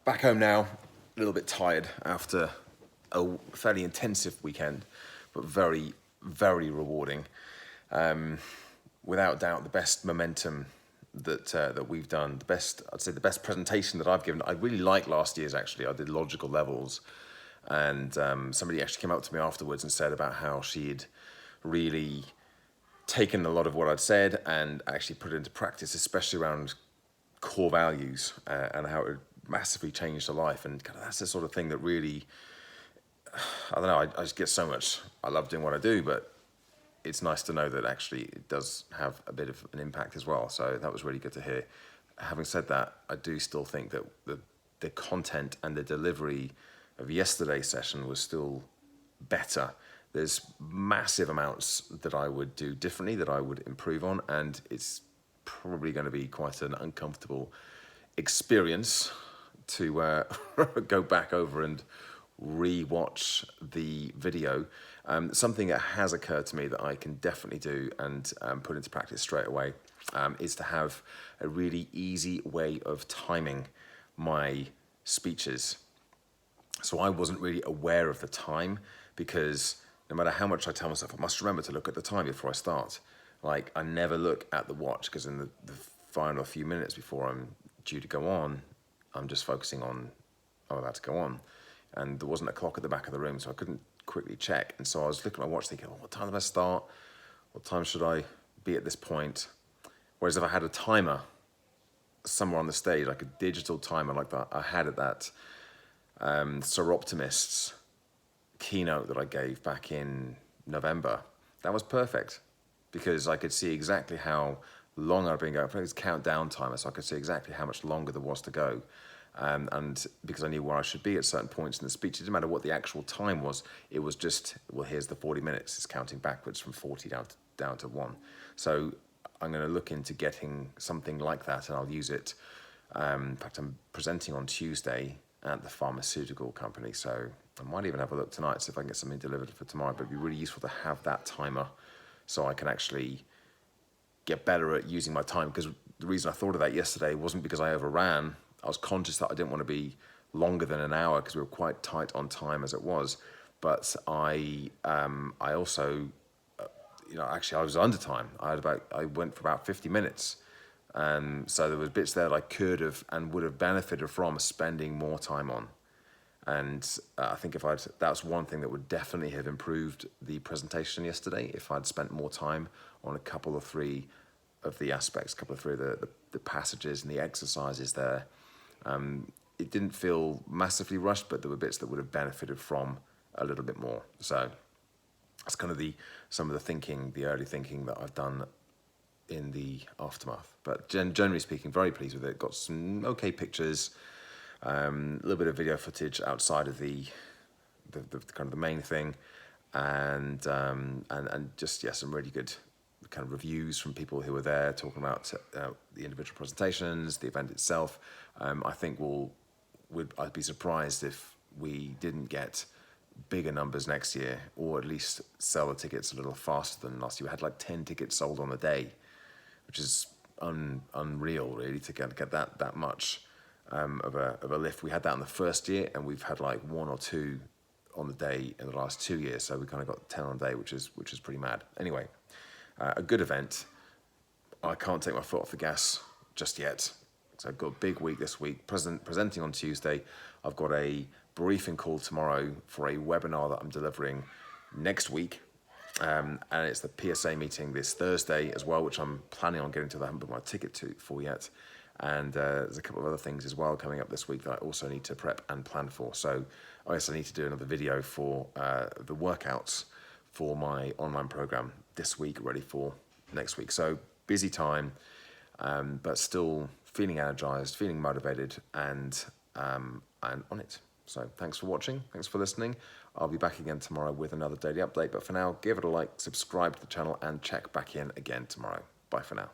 Back home now, a little bit tired after a fairly intensive weekend, but very, very rewarding. Without doubt, the best momentum that we've done, I'd say the best presentation that I've given. I really liked last year's actually. I did logical levels, and somebody actually came up to me afterwards and said about how she'd really taken a lot of what I'd said and actually put it into practice, especially around core values and how it massively changed her life. And kind of that's the sort of thing that really, I don't know, I just get so much. I love doing what I do, but it's nice to know that actually it does have a bit of an impact as well. So that was really good to hear. Having said that, I do still think that the content and the delivery of yesterday's session was still better. There's massive amounts that I would do differently, that I would improve on, and it's probably going to be quite an uncomfortable experience to go back over and re-watch the video. Something that has occurred to me that I can definitely do and put into practice straight away is to have a really easy way of timing my speeches. So I wasn't really aware of the time, because no matter how much I tell myself, I must remember to look at the time before I start. Like, I never look at the watch, because in the final few minutes before I'm due to go on, I'm just focusing on, I'm about to go on. And there wasn't a clock at the back of the room, so I couldn't quickly check. And so I was looking at my watch thinking, oh, what time did I start? What time should I be at this point? Whereas if I had a timer somewhere on the stage, like a digital timer like that I had at that Sir Optimist's keynote that I gave back in November, that was perfect, because I could see exactly how long I'd been going. It was a countdown timer, so I could see exactly how much longer there was to go. And because I knew where I should be at certain points in the speech, it didn't matter what the actual time was. It was just, well, here's the 40 minutes. It's counting backwards from 40 down to 1. So I'm going to look into getting something like that, and I'll use it. In fact, I'm presenting on Tuesday at the pharmaceutical company, so I might even have a look tonight, see if I can get something delivered for tomorrow. But it'd be really useful to have that timer so I can actually get better at using my time. Because the reason I thought of that yesterday wasn't because I overran. I was conscious that I didn't want to be longer than an hour, because we were quite tight on time as it was. But I also, actually I was under time. I went for about 50 minutes. So there was bits there that I could have and would have benefited from spending more time on. And I think that's one thing that would definitely have improved the presentation yesterday, if I'd spent more time on a couple or three of the aspects, a couple of three of the passages and the exercises there. It didn't feel massively rushed, but there were bits that would have benefited from a little bit more. So that's kind of some of the thinking, the early thinking that I've done in the aftermath. But generally speaking, very pleased with it. Got some okay pictures, a little bit of video footage outside of the kind of the main thing, and just some really good kind of reviews from people who were there talking about the individual presentations, the event itself. I think I'd be surprised if we didn't get bigger numbers next year, or at least sell the tickets a little faster than last year. We had like 10 tickets sold on the day, which is unreal, really, to get that much of a lift. We had that in the first year, and we've had like 1 or 2 on the day in the last 2 years. So we kind of got 10 on the day, which is pretty mad. Anyway, a good event. I can't take my foot off the gas just yet. So I've got a big week this week, presenting on Tuesday. I've got a briefing call tomorrow for a webinar that I'm delivering next week. And it's the PSA meeting this Thursday as well, which I'm planning on getting to, that I haven't booked my ticket for yet. And there's a couple of other things as well coming up this week that I also need to prep and plan for. So I guess I need to do another video for the workouts for my online program this week, ready for next week. So busy time, but still feeling energized, feeling motivated, and I'm on it. So thanks for watching. Thanks for listening. I'll be back again tomorrow with another daily update. But for now, give it a like, subscribe to the channel, and check back in again tomorrow. Bye for now.